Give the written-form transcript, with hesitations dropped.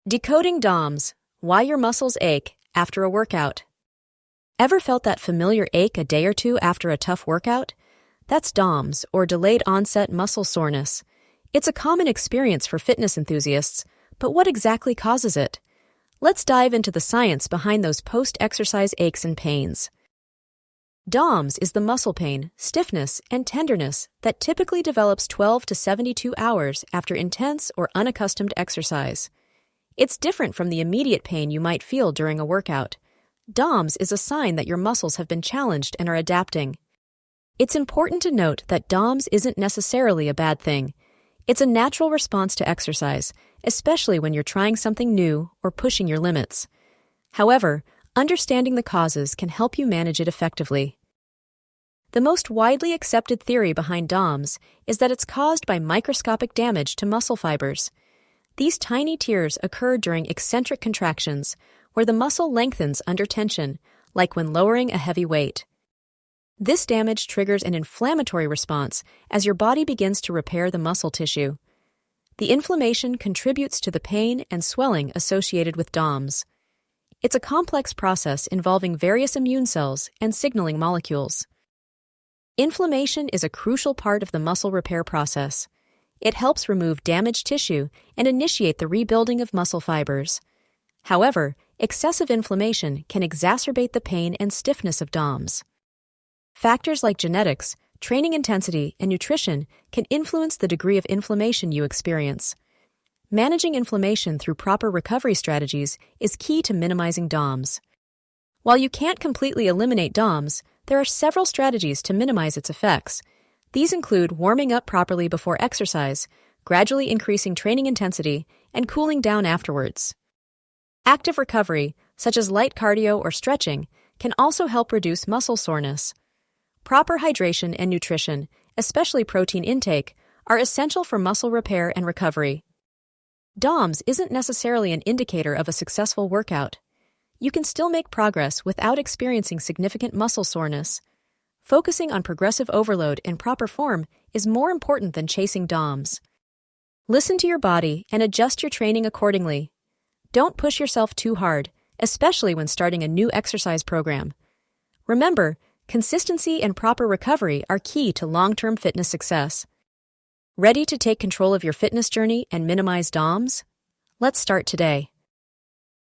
Decoding DOMS, why your muscles ache after a workout. Ever felt that familiar ache a day or two after a tough workout? That's DOMS, or Delayed Onset Muscle Soreness. It's a common experience for fitness enthusiasts, but what exactly causes it? Let's dive into the science behind those post-exercise aches and pains. DOMS is the muscle pain, stiffness, and tenderness that typically develops 12 to 72 hours after intense or unaccustomed exercise. It's different from the immediate pain you might feel during a workout. DOMS is a sign that your muscles have been challenged and are adapting. It's important to note that DOMS isn't necessarily a bad thing. It's a natural response to exercise, especially when you're trying something new or pushing your limits. However, understanding the causes can help you manage it effectively. The most widely accepted theory behind DOMS is that it's caused by microscopic damage to muscle fibers. These tiny tears occur during eccentric contractions, where the muscle lengthens under tension, like when lowering a heavy weight. This damage triggers an inflammatory response as your body begins to repair the muscle tissue. The inflammation contributes to the pain and swelling associated with DOMS. It's a complex process involving various immune cells and signaling molecules. Inflammation is a crucial part of the muscle repair process. It helps remove damaged tissue and initiate the rebuilding of muscle fibers. However, excessive inflammation can exacerbate the pain and stiffness of DOMS. Factors like genetics, training intensity, and nutrition can influence the degree of inflammation you experience. Managing inflammation through proper recovery strategies is key to minimizing DOMS. While you can't completely eliminate DOMS, there are several strategies to minimize its effects. These include warming up properly before exercise, gradually increasing training intensity, and cooling down afterwards. Active recovery, such as light cardio or stretching, can also help reduce muscle soreness. Proper hydration and nutrition, especially protein intake, are essential for muscle repair and recovery. DOMS isn't necessarily an indicator of a successful workout. You can still make progress without experiencing significant muscle soreness. Focusing on progressive overload in proper form is more important than chasing DOMS. Listen to your body and adjust your training accordingly. Don't push yourself too hard, especially when starting a new exercise program. Remember, consistency and proper recovery are key to long-term fitness success. Ready to take control of your fitness journey and minimize DOMS? Let's start today.